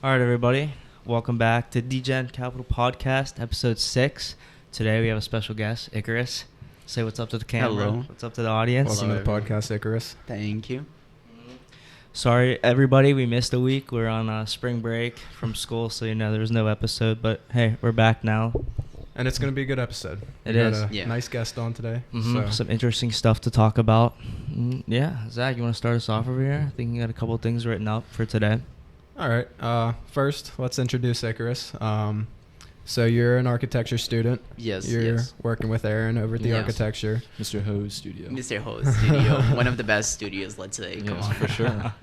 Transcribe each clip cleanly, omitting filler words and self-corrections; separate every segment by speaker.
Speaker 1: All right, everybody. Welcome back to Degen-Capital.eth, episode 6. Today we have a special guest, Icarus. Say what's up to the camera.
Speaker 2: Hello.
Speaker 1: What's up to the audience.
Speaker 3: Welcome to the podcast, Icarus.
Speaker 2: Thank you.
Speaker 1: Sorry, everybody, we missed a week. We're on spring break from school, so there was no episode. But hey, we're back now.
Speaker 3: And it's going to be a good episode.
Speaker 1: It
Speaker 3: we
Speaker 1: is.
Speaker 3: got a nice guest on today.
Speaker 1: So. Some interesting stuff to talk about. Yeah, Zach, you want to start us off over here? I think you got a couple of things written up for today.
Speaker 3: All right. First, let's introduce Icarus. So you're an architecture student.
Speaker 2: Yes.
Speaker 3: You're working with Aaron over at the architecture.
Speaker 4: Mr. Ho's studio.
Speaker 2: Mr. Ho's studio. One of the best studios, let's say. Come on.
Speaker 4: For sure.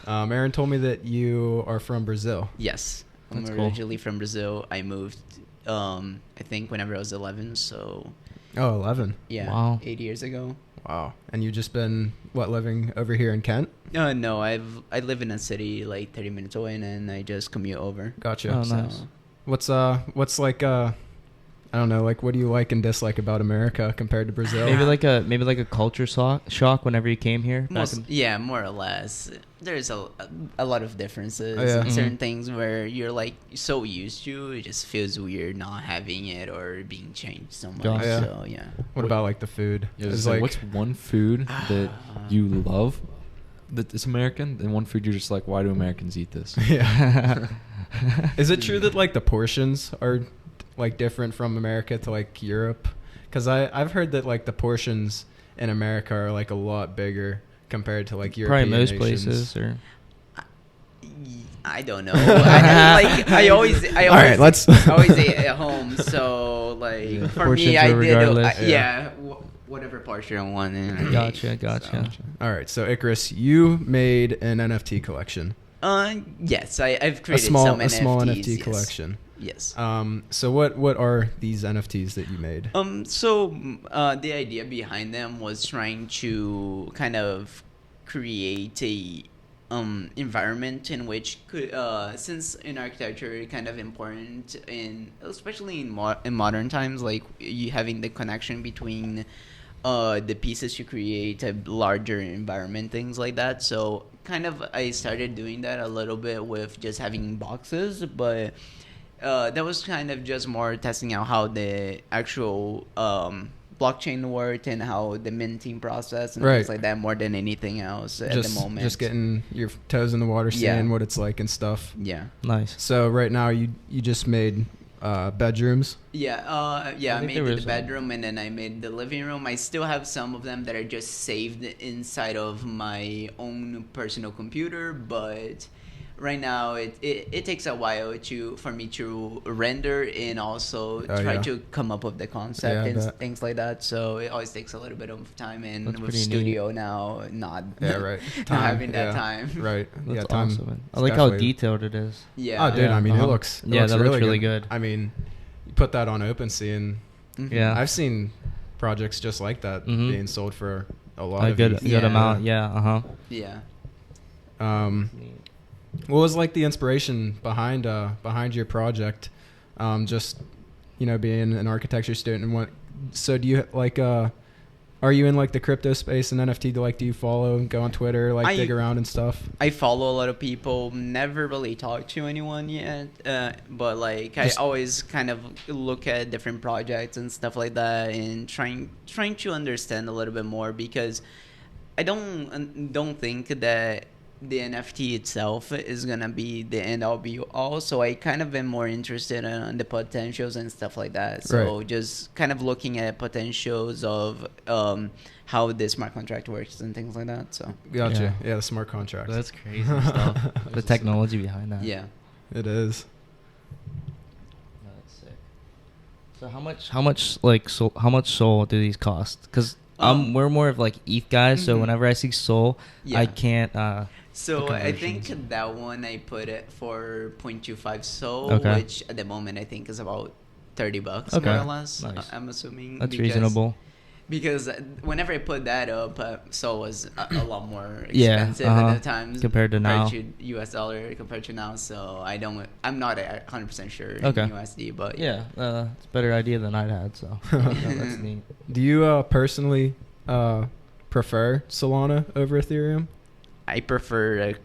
Speaker 3: Aaron told me that you are from Brazil.
Speaker 2: Yes. I'm
Speaker 1: That's
Speaker 2: originally from Brazil. I moved, I think, whenever I was 11. So,
Speaker 3: Oh, 11.
Speaker 2: yeah.
Speaker 1: Wow.
Speaker 2: 8 years ago.
Speaker 3: Wow. And you just been, living over here in Kent?
Speaker 2: No, I live in a city like 30 minutes away, and then I just commute over.
Speaker 3: Gotcha.
Speaker 1: Oh,
Speaker 2: So,
Speaker 1: nice.
Speaker 3: What's like, I don't know, like, what do you like and dislike about America compared to Brazil?
Speaker 1: Maybe like a culture shock whenever you came here.
Speaker 2: more or less. There's a lot of differences.
Speaker 3: Oh, yeah.
Speaker 2: Certain things where you're like so used to, it just feels weird not having it or being changed so much.
Speaker 1: Gotcha.
Speaker 3: Yeah.
Speaker 2: So yeah.
Speaker 3: What about, like, the food?
Speaker 4: Yeah,
Speaker 3: It's
Speaker 4: so
Speaker 3: like,
Speaker 4: what's one food that you love that is American, and one food you're just like, why do Americans eat this?
Speaker 3: yeah. Is it true that, like, the portions are, like, different from America to, like, Europe? Because I've heard that, like, the portions in America are, like, a lot bigger compared to, like, European
Speaker 1: Probably most
Speaker 3: nations.
Speaker 1: places. Or
Speaker 2: I don't know. I always
Speaker 3: All right, let's.
Speaker 2: I always ate at home, so like
Speaker 1: Yeah.
Speaker 2: for
Speaker 1: Portions
Speaker 2: me, I
Speaker 1: are
Speaker 2: did.
Speaker 1: regardless.
Speaker 2: Whatever portion I wanted.
Speaker 1: Gotcha.
Speaker 3: All right, so Icarus, you made an NFT collection.
Speaker 2: Yes, I've created
Speaker 3: a small
Speaker 2: some NFTs,
Speaker 3: NFT
Speaker 2: yes.
Speaker 3: collection.
Speaker 2: Yes.
Speaker 3: So what are these NFTs that you made?
Speaker 2: The idea behind them was trying to kind of create a environment in which could since in architecture it's kind of important especially in modern times, like you having the connection between the pieces you create, a larger environment, things like that. So kind of I started doing that a little bit with just having boxes, but that was kind of just more testing out how the actual blockchain worked and how the minting process and things like that, more than anything else at the moment.
Speaker 3: Just getting your toes in the water, seeing what it's like and stuff.
Speaker 2: Yeah.
Speaker 1: Nice.
Speaker 3: So right now you just made bedrooms.
Speaker 2: I made
Speaker 1: there
Speaker 2: the
Speaker 1: was
Speaker 2: bedroom and then I made the living room. I still have some of them that are just saved inside of my own personal computer, but right now it takes a while for me to render and also try to come up with the concept and things like that. So it always takes a little bit of time, and
Speaker 1: That's
Speaker 2: with
Speaker 1: pretty
Speaker 2: studio neat. Now not
Speaker 3: Not
Speaker 2: having that time.
Speaker 3: Right.
Speaker 1: That's
Speaker 3: time.
Speaker 1: awesome. I like how detailed it is.
Speaker 2: Yeah.
Speaker 3: Oh, dude.
Speaker 1: Yeah,
Speaker 3: I mean, it looks
Speaker 1: that looks really good.
Speaker 3: I mean, you put that on OpenSea, and
Speaker 1: Yeah.
Speaker 3: I've seen projects just like that being sold for a lot
Speaker 1: A
Speaker 3: of
Speaker 1: good
Speaker 3: ETH.
Speaker 1: amount. Yeah.
Speaker 2: Yeah.
Speaker 3: What was like the inspiration behind your project? Just being an architecture student and what. So do you like? Are you in like the crypto space and NFT? Do you follow, go on Twitter, dig around and stuff?
Speaker 2: I follow a lot of people. Never really talked to anyone yet, but like I always kind of look at different projects and stuff like that, and trying to understand a little bit more, because I don't think that the NFT itself is gonna be the end all be all. So I kind of am more interested in the potentials and stuff like that. So just kind of looking at potentials of how the smart contract works and things like that. So
Speaker 3: Gotcha. Yeah, the smart contract.
Speaker 1: That's crazy stuff. The technology behind that.
Speaker 2: yeah.
Speaker 3: It is.
Speaker 1: That's sick. So how much Sol do these cost? Because we're more of like ETH guys, so whenever I see Sol, I can't.
Speaker 2: So I think that one I put it for 0.25 Sol, which at the moment I think is about $30 more or less.
Speaker 1: Nice.
Speaker 2: I'm assuming
Speaker 1: That's reasonable.
Speaker 2: Because whenever I put that up, Sol was a lot more expensive at the time
Speaker 1: compared to now.
Speaker 2: to US dollar compared to now. So I'm not 100% sure in USD, but
Speaker 1: yeah, it's a better idea than I'd had. So that's neat.
Speaker 3: Do you personally prefer Solana over Ethereum?
Speaker 2: I prefer a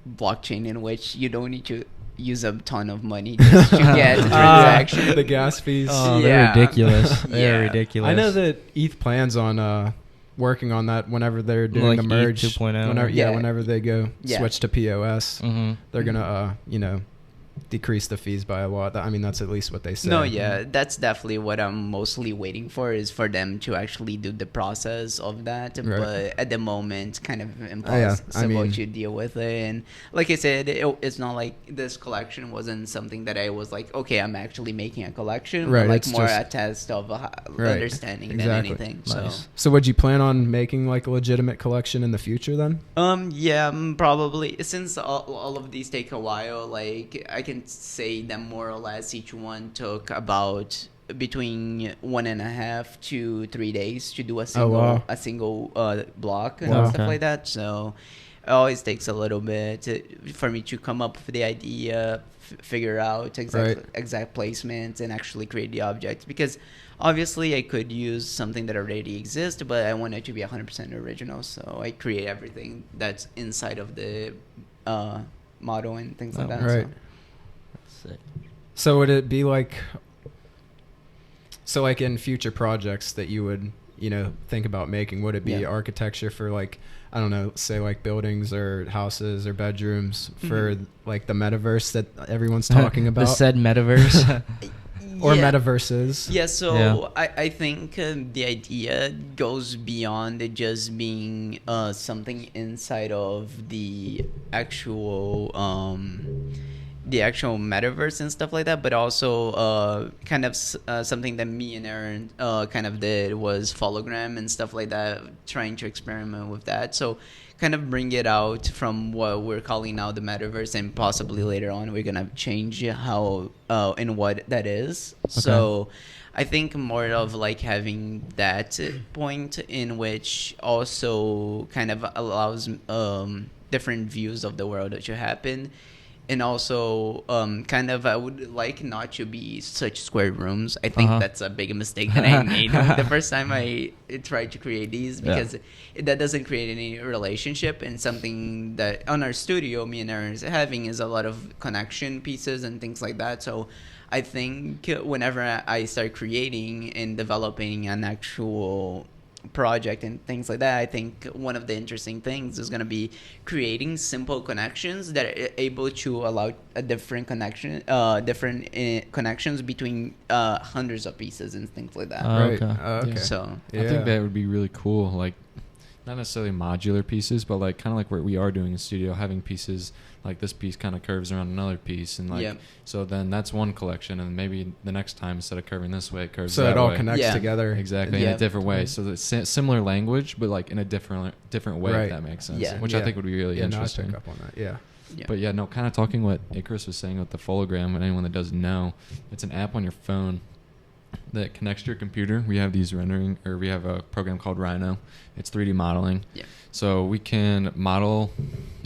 Speaker 2: blockchain in which you don't need to use a ton of money just to get the transaction.
Speaker 3: The gas fees.
Speaker 1: Oh, they're ridiculous. They're
Speaker 2: Yeah.
Speaker 1: ridiculous.
Speaker 3: I know that ETH plans on working on that whenever they're doing
Speaker 1: Like
Speaker 3: the merge.
Speaker 1: ETH 2.0.
Speaker 3: Whenever they go switch to POS,
Speaker 1: Mm-hmm.
Speaker 3: they're gonna decrease the fees by a lot. I mean, that's at least what they say.
Speaker 2: No, yeah, that's definitely what I'm mostly waiting for, is for them to actually do the process of that.
Speaker 3: Right.
Speaker 2: But at the moment, kind of impossible to deal with it. And like I said, it's not like this collection wasn't something that I was like, okay, I'm actually making a collection.
Speaker 3: Right,
Speaker 2: But like
Speaker 3: it's
Speaker 2: more
Speaker 3: just-
Speaker 2: a test of
Speaker 3: Right,
Speaker 2: understanding than
Speaker 3: exactly.
Speaker 2: anything.
Speaker 1: Nice.
Speaker 3: So would you plan on making like a legitimate collection in the future then?
Speaker 2: Yeah, probably. Since all of these take a while, like I can say them more or less. Each one took about between 1.5 to 3 days to do a single block and stuff like that. So it always takes a little bit for me to come up with the idea, figure out exact placement, and actually create the object. Because obviously I could use something that already exists, but I want it to be 100% original. So I create everything that's inside of the model and things like that.
Speaker 3: Right.
Speaker 1: Sick.
Speaker 3: So would it be like in future projects that you would, think about making, would it be architecture for like, I don't know, say like buildings or houses or bedrooms for like the metaverse that everyone's talking about?
Speaker 1: The said metaverse.
Speaker 3: Or metaverses.
Speaker 2: Yeah, so I think the idea goes beyond it just being something inside of the actual metaverse and stuff like that, but also kind of something that me and Aaron kind of did was hologram and stuff like that, trying to experiment with that. So kind of bring it out from what we're calling now the metaverse, and possibly later on we're gonna change how and what that is. Okay. So I think more of like having that point in which also kind of allows different views of the world to happen. And also, kind of, I would like not to be such square rooms. I think that's a big mistake that I made the first time I tried to create these, because that doesn't create any relationship. And something that on our studio, me and Aaron is having is a lot of connection pieces and things like that. So I think whenever I start creating and developing an actual project and things like that, I think one of the interesting things is going to be creating simple connections that are able to allow a different connections between hundreds of pieces and things like that.
Speaker 3: Right.
Speaker 1: Okay.
Speaker 3: Okay.
Speaker 2: So
Speaker 4: I think that would be really cool. Like, not necessarily modular pieces, but like kind of like what we are doing in studio, having pieces like this piece kind of curves around another piece, and like so then that's one collection, and maybe the next time instead of curving this way, it curves that way.
Speaker 3: So it all connects together.
Speaker 4: Exactly, in a different way. So it's similar language, but like in a different way, if that makes sense.
Speaker 2: Yeah.
Speaker 4: Which I think would be really interesting.
Speaker 3: No, I pick up on that. Yeah.
Speaker 4: But kind of talking what Icarus was saying with the hologram, and anyone that doesn't know, it's an app on your phone that connects to your computer. We have we have a program called Rhino. It's 3D modeling. Yeah. So we can model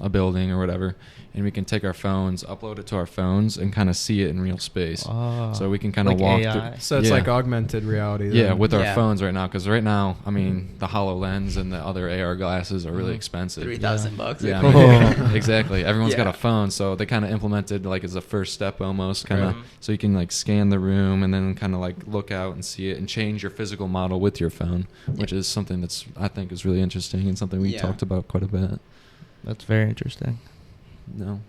Speaker 4: a building or whatever, and we can take our phones, upload it to our phones, and kind of see it in real space. Oh, so we can kind of
Speaker 1: like
Speaker 4: walk
Speaker 1: AI.
Speaker 4: through.
Speaker 3: So it's like augmented reality.
Speaker 4: Yeah, with our phones right now, because right now, I mean, the HoloLens and the other AR glasses are really expensive.
Speaker 2: $3,000.
Speaker 4: Yeah, I mean, exactly. Everyone's got a phone, so they kind of implemented like as a first step almost, kind of, so you can like scan the room and then kind of like look out and see it and change your physical model with your phone, which is something that's I think is really interesting and something we talked about quite a bit.
Speaker 1: That's very interesting.
Speaker 4: No.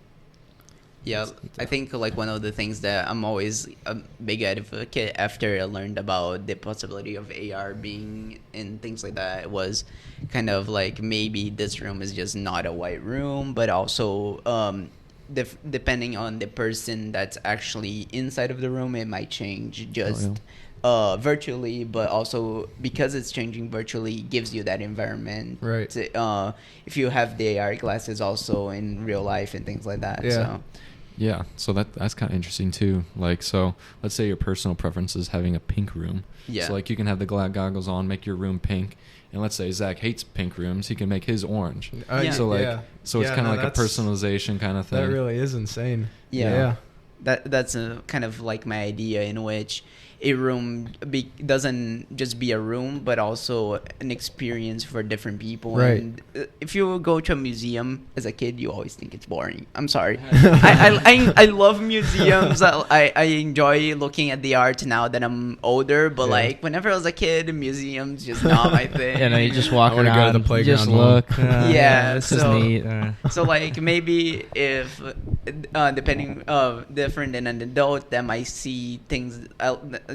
Speaker 2: Yeah, I think like one of the things that I'm always a big advocate after I learned about the possibility of AR being and things like that was kind of like maybe this room is just not a white room, but also depending on the person that's actually inside of the room, it might change just virtually, but also because it's changing virtually gives you that environment.
Speaker 3: Right.
Speaker 2: If you have the AR glasses also in real life and things like that.
Speaker 3: Yeah.
Speaker 2: So.
Speaker 4: Yeah, so that's kind of interesting too. Like, so let's say your personal preference is having a pink room. Yeah. So like you can have the goggles on, make your room pink, and let's say Zach hates pink rooms, he can make his orange. So like, so it's kind of like a personalization kind of thing.
Speaker 3: That really is insane.
Speaker 2: Yeah. That's kind of like my idea, in which a room doesn't just be a room, but also an experience for different people.
Speaker 3: Right.
Speaker 2: And if you go to a museum as a kid, you always think it's boring. I'm sorry. I love museums. I enjoy looking at the art now that I'm older, but like whenever I was a kid, museums just not my thing.
Speaker 1: You know, you just walk
Speaker 3: I
Speaker 1: around,
Speaker 3: go to the playground,
Speaker 1: you just look.
Speaker 2: Yeah,
Speaker 1: this is neat.
Speaker 2: So like maybe if depending different than an adult that might see things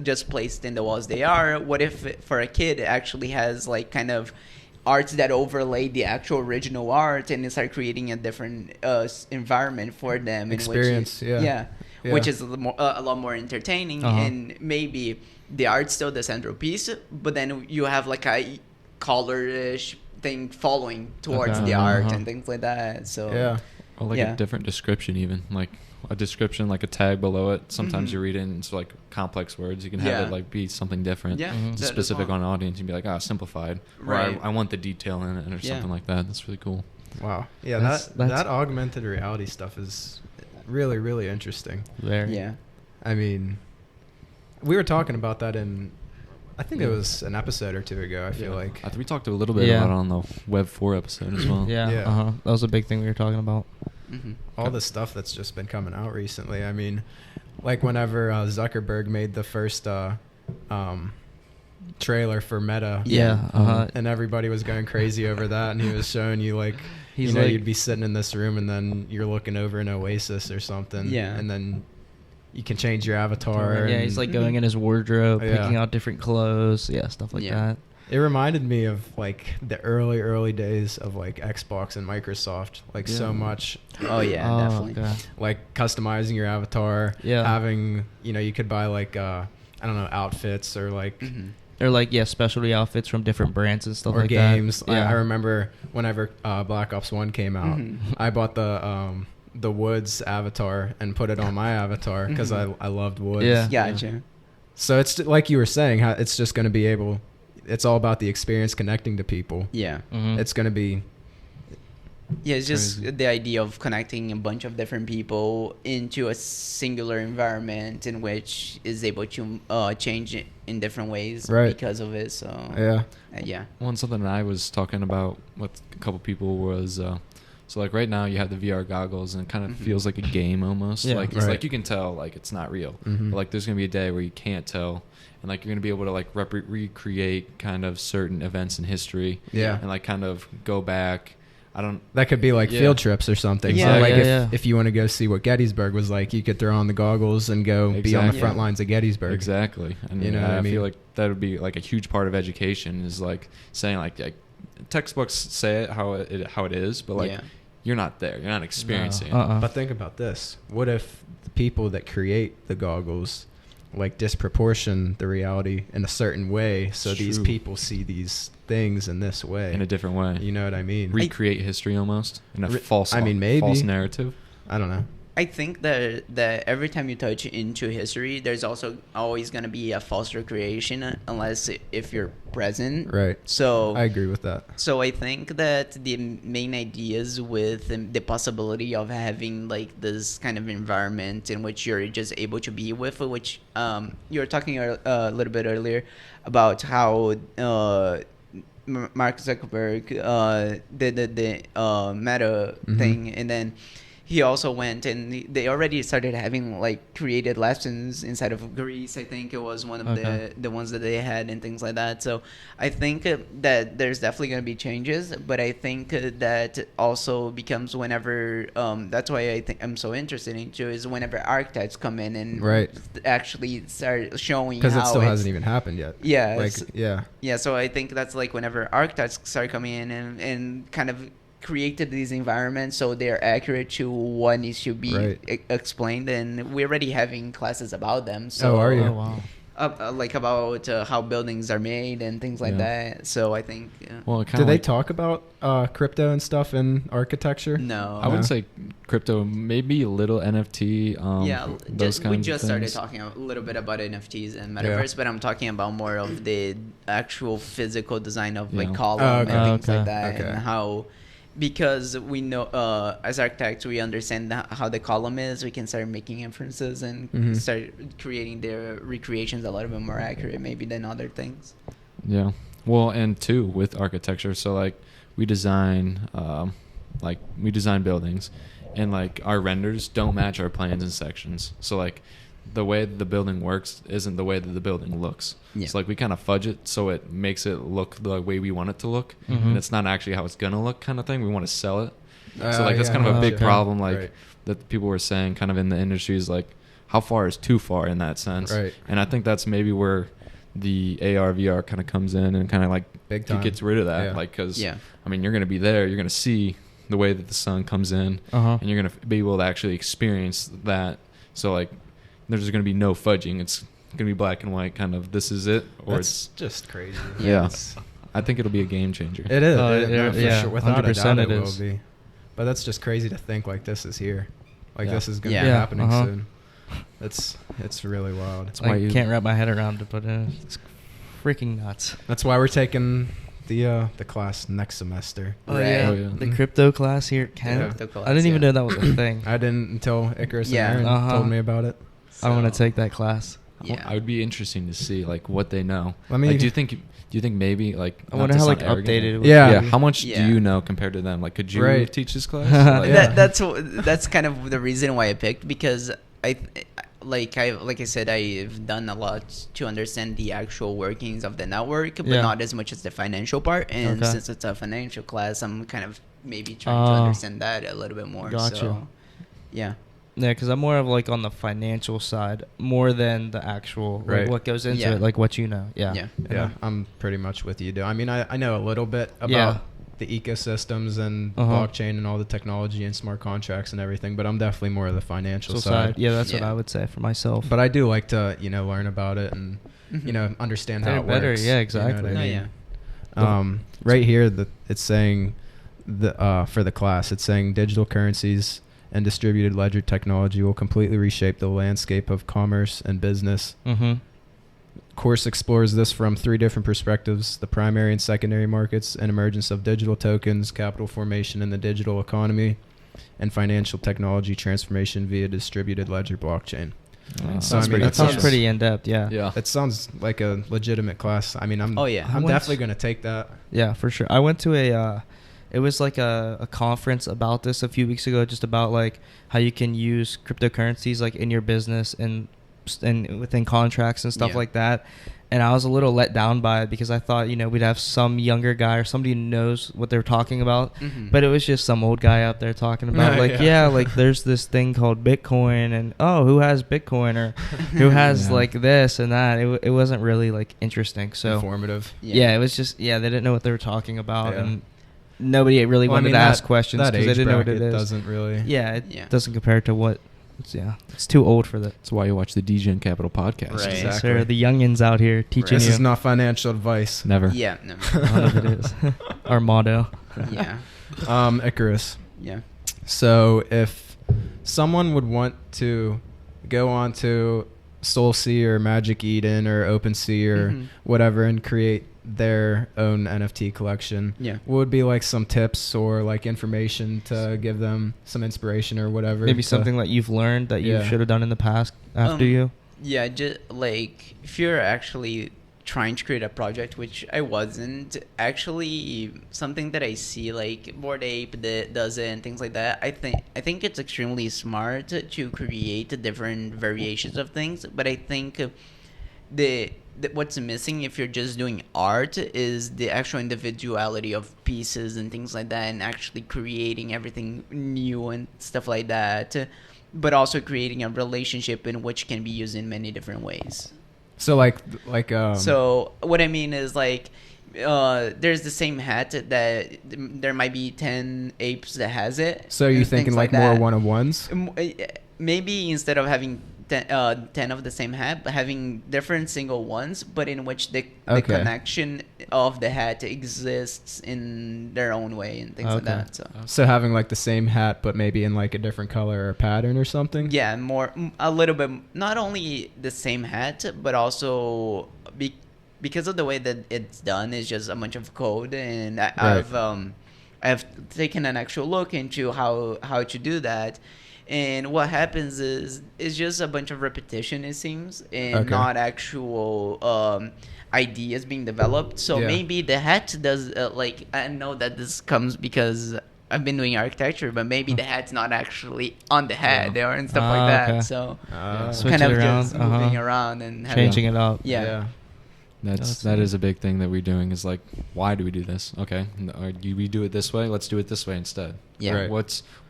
Speaker 2: just placed in the walls they are, what if for a kid it actually has like kind of arts that overlay the actual original art and start creating a different environment for them,
Speaker 3: experience,
Speaker 2: which is a lot more entertaining. And maybe the art's still the central piece, but then you have like a colorish thing following towards the art and things like that. So
Speaker 4: or like a different description, even like a description, like a tag below it. Sometimes you read it and it's like complex words. You can have it like be something different. Specific on an audience. You can be like, simplified.
Speaker 2: Right.
Speaker 4: Or I want the detail in it or something like that. That's really cool.
Speaker 3: Wow. Yeah, that augmented reality stuff is really, really interesting.
Speaker 1: Very.
Speaker 2: Yeah.
Speaker 3: I mean, we were talking about that I think it was an episode or two ago, I feel like.
Speaker 4: We talked a little bit about it on the Web 4 episode as well.
Speaker 1: That was a big thing we were talking about.
Speaker 3: All the stuff that's just been coming out recently. I mean, like whenever Zuckerberg made the first trailer for Meta. And everybody was going crazy over that, and he was showing you like, you'd be sitting in this room and then you're looking over an oasis or something. Yeah. And then you can change your avatar.
Speaker 1: Yeah, he's like going in his wardrobe, picking out different clothes, stuff like that.
Speaker 3: It reminded me of like the early days of like Xbox and Microsoft, like so much.
Speaker 2: Definitely.
Speaker 3: God. Like customizing your avatar, having, you could buy like I don't know, outfits or like
Speaker 1: or like specialty outfits from different brands and stuff
Speaker 3: or
Speaker 1: like
Speaker 3: games.
Speaker 1: that.
Speaker 3: I remember whenever Black Ops 1 came out, I bought the Woods avatar and put it on my avatar because I loved Woods.
Speaker 1: Yeah.
Speaker 2: Gotcha.
Speaker 3: So it's like you were saying, how it's just going to be it's all about the experience connecting to people.
Speaker 2: Yeah.
Speaker 3: It's going to be.
Speaker 2: Yeah, it's just the idea of connecting a bunch of different people into a singular environment in which is able to change it in different ways because of it. So
Speaker 4: Well, something that I was talking about with a couple people was so like right now you have the VR goggles and it kind of feels like a game almost. Like it's like you can tell like it's not real. But like there's gonna be a day where you can't tell, and like you're gonna be able to like recreate kind of certain events in history. And like kind of go back.
Speaker 3: That could be like field trips or something.
Speaker 2: Yeah.
Speaker 3: So like if you want to go see what Gettysburg was like, you could throw on the goggles and go be on the front lines of Gettysburg.
Speaker 4: Exactly. And I feel like that would be like a huge part of education is like saying like textbooks say it how it is, but like you're not there. You're not experiencing it.
Speaker 3: But think about this. What if the people that create the goggles like disproportion the reality in a certain way so these people see these things in this way,
Speaker 4: in a different way?
Speaker 3: You know what I mean?
Speaker 4: Recreate history almost in a false narrative.
Speaker 3: I don't know.
Speaker 2: I think that every time you touch into history, there's also always going to be a false recreation unless if you're present.
Speaker 3: Right.
Speaker 2: So
Speaker 3: I agree with that.
Speaker 2: So I think that the main ideas with the possibility of having like this kind of environment in which you're just able to be with, which you were talking a little bit earlier about how Mark Zuckerberg did the Meta thing, and then he also went and they already started having like created lessons inside of Greece. I think it was one of the ones that they had and things like that. So I think that there's definitely going to be changes, but I think that also becomes whenever that's why I think I'm so interested into is whenever architects come in and actually start showing how,
Speaker 3: because it still hasn't even happened yet.
Speaker 2: So I think that's like whenever architects start coming in and kind of created these environments so they're accurate to what needs to be explained, and we're already having classes about them. So
Speaker 3: are you?
Speaker 1: Oh, wow.
Speaker 2: Like about how buildings are made and things like that. So I think
Speaker 4: well,
Speaker 3: do they talk about crypto and stuff in architecture?
Speaker 2: No,
Speaker 4: I wouldn't say crypto, maybe a little NFT.
Speaker 2: We just started talking a little bit about NFTs and metaverse, but I'm talking about more of the actual physical design of like column and things like that, and how because we know as architects we understand how the column is, we can start making inferences and start creating their recreations a little bit more accurate maybe than other things.
Speaker 4: Yeah. Well, and too with architecture, so like we design buildings, and like our renders don't match our plans and sections. So like the way that the building works isn't the way that the building looks. Yeah. So like we kind of fudge it so it makes it look the way we want it to look, and it's not actually how it's gonna look, kind of thing. We want to sell it. So like that's kind of a big problem, like that people were saying kind of in the industry is like how far is too far in that sense.
Speaker 3: Right.
Speaker 4: And I think that's maybe where the AR VR kind of comes in and kind of like
Speaker 3: big time
Speaker 4: gets rid of that, like because I mean you're gonna be there, you're gonna see the way that the sun comes in, and you're gonna be able to actually experience that. So like there's gonna be no fudging. It's gonna be black and white, kind of. This is it, or
Speaker 3: it's just crazy.
Speaker 4: Yeah, I think it'll be a game changer.
Speaker 3: It is. For sure. Without a doubt, it will be. But that's just crazy to think like this is here, like this is gonna be happening soon. It's really wild.
Speaker 1: That's why I can't wrap my head around it, but it's freaking nuts.
Speaker 3: That's why we're taking the class next semester.
Speaker 1: The crypto class here at Kent. I didn't even know that was a thing.
Speaker 3: I didn't until Icarus and Aaron told me about it.
Speaker 1: So, I want to take that class.
Speaker 4: Yeah, I would be interesting to see like what they know.
Speaker 3: I mean,
Speaker 4: like, do you think maybe like
Speaker 1: I wonder how like updated it was.
Speaker 4: Yeah. How much do you know compared to them? Like, could you teach this class?
Speaker 2: Like, that's kind of the reason why I picked, because like I said, I've done a lot to understand the actual workings of the network, but not as much as the financial part. And since it's a financial class, I'm kind of maybe trying to understand that a little bit more.
Speaker 1: Gotcha.
Speaker 2: So, yeah.
Speaker 1: Yeah, because I'm more of like on the financial side more than the actual like what goes into it, like what you know. Yeah.
Speaker 3: I'm pretty much with you, dude. I mean, I know a little bit about the ecosystems and blockchain and all the technology and smart contracts and everything, but I'm definitely more of the financial side.
Speaker 1: Yeah, that's what I would say for myself.
Speaker 3: But I do like to learn about it and understand how it works.
Speaker 1: Yeah, exactly.
Speaker 3: You know what I mean? Right here, it's saying for the class, it's saying digital currencies and distributed ledger technology will completely reshape the landscape of commerce and business. Course explores this from 3 different perspectives: the primary and secondary markets, and emergence of digital tokens, capital formation in the digital economy, and financial technology transformation via distributed ledger blockchain.
Speaker 1: That sounds pretty in-depth, yeah.
Speaker 3: It sounds like a legitimate class. I mean, I'm definitely going to take that.
Speaker 1: Yeah, for sure. I went to it was like a conference about this a few weeks ago, just about like how you can use cryptocurrencies like in your business and within contracts and stuff like that. And I was a little let down by it because I thought, we'd have some younger guy or somebody who knows what they're talking about. But it was just some old guy out there talking about like there's this thing called Bitcoin, and who has Bitcoin, or who has like this and that. It wasn't really like interesting. So
Speaker 3: informative.
Speaker 1: It was just they didn't know what they were talking about, and nobody really wanted to ask questions because they didn't know what it is.
Speaker 3: Doesn't really.
Speaker 1: It doesn't compare to what. It's too old for that.
Speaker 4: That's why you watch the Degen-Capital podcast.
Speaker 2: Right.
Speaker 1: Exactly. Sir, the youngins out here teaching you.
Speaker 3: This is not financial advice.
Speaker 4: Never.
Speaker 2: Yeah, never.
Speaker 1: None of it is. Our motto.
Speaker 2: Yeah.
Speaker 3: Icarus.
Speaker 2: Yeah.
Speaker 3: So if someone would want to go on to SoulSea or Magic Eden or OpenSea or whatever and create their own NFT collection, what would be like some tips or like information to give them some inspiration or whatever?
Speaker 1: Maybe something that you've learned that you should have done in the past after you?
Speaker 2: Yeah, just like if you're actually trying to create a project, which I wasn't, actually something that I see like Bored Ape that does it and things like that, I think it's extremely smart to create different variations of things, but I think what's missing if you're just doing art is the actual individuality of pieces and things like that, and actually creating everything new and stuff like that, but also creating a relationship in which can be used in many different ways.
Speaker 3: So
Speaker 2: so what I mean is like there's the same hat that there might be 10 apes that has it.
Speaker 3: So you're thinking like more one-on-ones?
Speaker 2: Maybe instead of having 10 of the same hat, but having different single ones, but in which the connection of the hat exists in their own way and things like that.
Speaker 3: So having like the same hat, but maybe in like a different color or pattern or something?
Speaker 2: Yeah, a little bit, not only the same hat, but also because of the way that it's done, it's just a bunch of code. And I've taken an actual look into how to do that. And what happens is it's just a bunch of repetition, it seems, and
Speaker 3: Okay.
Speaker 2: not actual ideas being developed. So
Speaker 3: Yeah.
Speaker 2: maybe the hat does like, I know that this comes because I've been doing architecture, but maybe the hat's not actually on the hat
Speaker 3: Yeah.
Speaker 2: or and stuff
Speaker 1: Ah,
Speaker 2: like that.
Speaker 1: okay.
Speaker 2: So
Speaker 1: Switch
Speaker 2: kind
Speaker 1: it
Speaker 2: of
Speaker 1: around,
Speaker 2: just moving
Speaker 1: uh-huh.
Speaker 2: around and having,
Speaker 1: Changing it up.
Speaker 2: Yeah.
Speaker 4: That is a big thing that we're doing is like, why do we do this? Okay, or do we do it this way? Let's do it this way instead.
Speaker 2: Yeah.
Speaker 3: Right.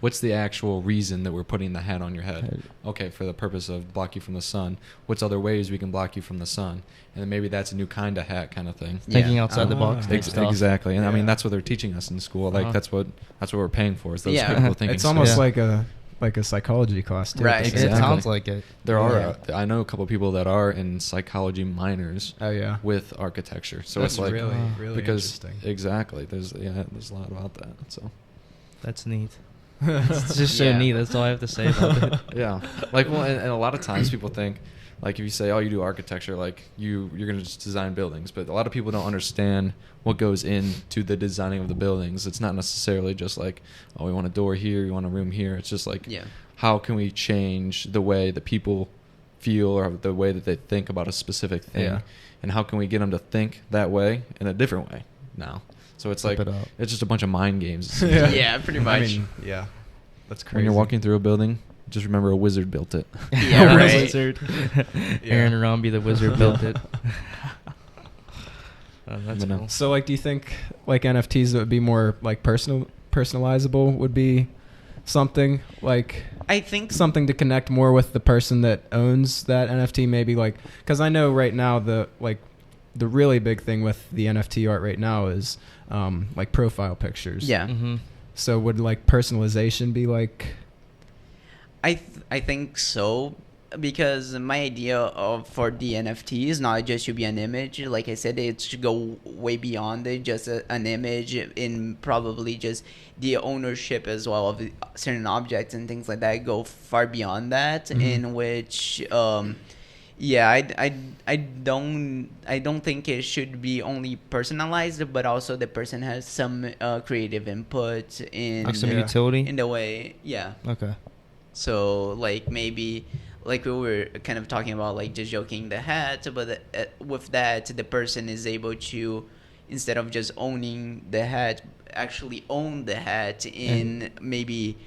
Speaker 4: What's the actual reason that we're putting the hat on your head? Okay, for the purpose of block you from the sun. What's other ways we can block you from the sun? And then maybe that's a new kind of hat kind of thing.
Speaker 1: Thinking
Speaker 2: Yeah.
Speaker 1: outside the box. type stuff.
Speaker 4: Exactly, and I mean
Speaker 3: Yeah.
Speaker 4: that's what they're teaching us in school. Like
Speaker 1: Uh-huh.
Speaker 4: that's what we're paying for. Is those
Speaker 2: Yeah.
Speaker 4: critical thinking.
Speaker 3: It's almost
Speaker 4: skills.
Speaker 3: like a psychology class too.
Speaker 2: Right.
Speaker 1: It
Speaker 4: Exactly.
Speaker 1: sounds like it.
Speaker 4: There are
Speaker 2: Yeah.
Speaker 4: I know a couple people that are in psychology minors
Speaker 3: Oh yeah.
Speaker 4: with architecture. So
Speaker 3: That's
Speaker 4: it's like
Speaker 3: really
Speaker 1: Oh.
Speaker 3: really
Speaker 4: because
Speaker 3: interesting.
Speaker 4: exactly there's a lot about that. So
Speaker 1: That's neat. It's just so
Speaker 2: Yeah.
Speaker 1: neat. That's all I have to say about it.
Speaker 4: yeah, like well, and a lot of times people think like if you say, oh, you do architecture, like you're gonna just design buildings, but a lot of people don't understand what goes into the designing of the buildings. It's not necessarily just like, oh, we want a door here, we want a room here. It's just like,
Speaker 2: Yeah.
Speaker 4: how can we change the way that people feel or the way that they think about a specific thing,
Speaker 3: Yeah.
Speaker 4: and how can we get them to think that way in a different way now? So it's
Speaker 1: Flip
Speaker 4: like
Speaker 1: it up.
Speaker 4: it's just a bunch of mind games.
Speaker 2: Yeah, pretty
Speaker 3: I
Speaker 2: much.
Speaker 3: mean, yeah. That's crazy.
Speaker 4: When you're walking through a building, just remember a wizard built it.
Speaker 2: Yeah,
Speaker 1: The
Speaker 2: right.
Speaker 1: wizard. Aaron Romby, the wizard, built it. Oh, that's
Speaker 4: But no.
Speaker 1: cool.
Speaker 3: So like, do you think like NFTs that would be more like personalizable would be something like
Speaker 2: I think
Speaker 3: something to connect more with the person that owns that NFT? Maybe like, because I know right now the really big thing with the NFT art right now is like profile pictures.
Speaker 2: Yeah.
Speaker 1: Mm-hmm.
Speaker 3: So would like personalization be like?
Speaker 2: I think so, because my idea of for the NFT is not just to be an image. Like I said, it should go way beyond it, just an image, in probably just the ownership as well of certain objects and things like that. Go far beyond that,
Speaker 3: Mhm.
Speaker 2: in which yeah, I don't think it should be only personalized, but also the person has some creative input in
Speaker 1: Like some
Speaker 3: Yeah.
Speaker 1: utility.
Speaker 2: in the way. Yeah.
Speaker 1: Okay.
Speaker 2: So like maybe like we were kind of talking about, like just joking the hat, but with that the person is able to, instead of just owning the hat, actually own the hat in maybe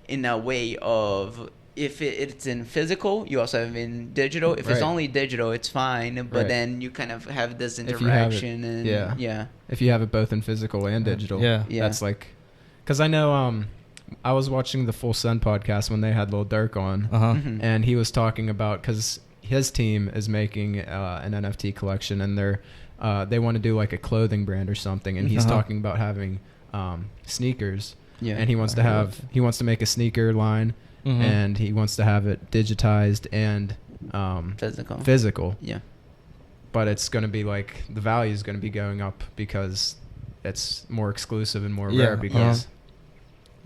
Speaker 2: in a way of, if it's in physical, you also have in digital. If it's
Speaker 3: Right.
Speaker 2: only digital, it's fine, but
Speaker 3: Right.
Speaker 2: then you kind of have this
Speaker 3: If you have it,
Speaker 2: interaction and
Speaker 3: yeah. If you have it both in physical and digital,
Speaker 1: Yeah.
Speaker 2: Yeah.
Speaker 3: that's like, because I know I was watching the Full Sun podcast when they had Lil Durk on,
Speaker 1: Uh huh.
Speaker 2: Mhm.
Speaker 3: and he was talking about, because his team is making an NFT collection, and they want to do like a clothing brand or something, and he's
Speaker 1: Uh-huh.
Speaker 3: talking about having sneakers,
Speaker 2: Yeah.
Speaker 3: and he wants to
Speaker 1: I heard
Speaker 3: he wants to make a sneaker line,
Speaker 1: Mhm.
Speaker 3: and he wants to have it digitized and physical.
Speaker 2: Yeah.
Speaker 3: But it's going to be like the value is going to be going up because it's more exclusive and more
Speaker 1: Yeah,
Speaker 3: rare. Because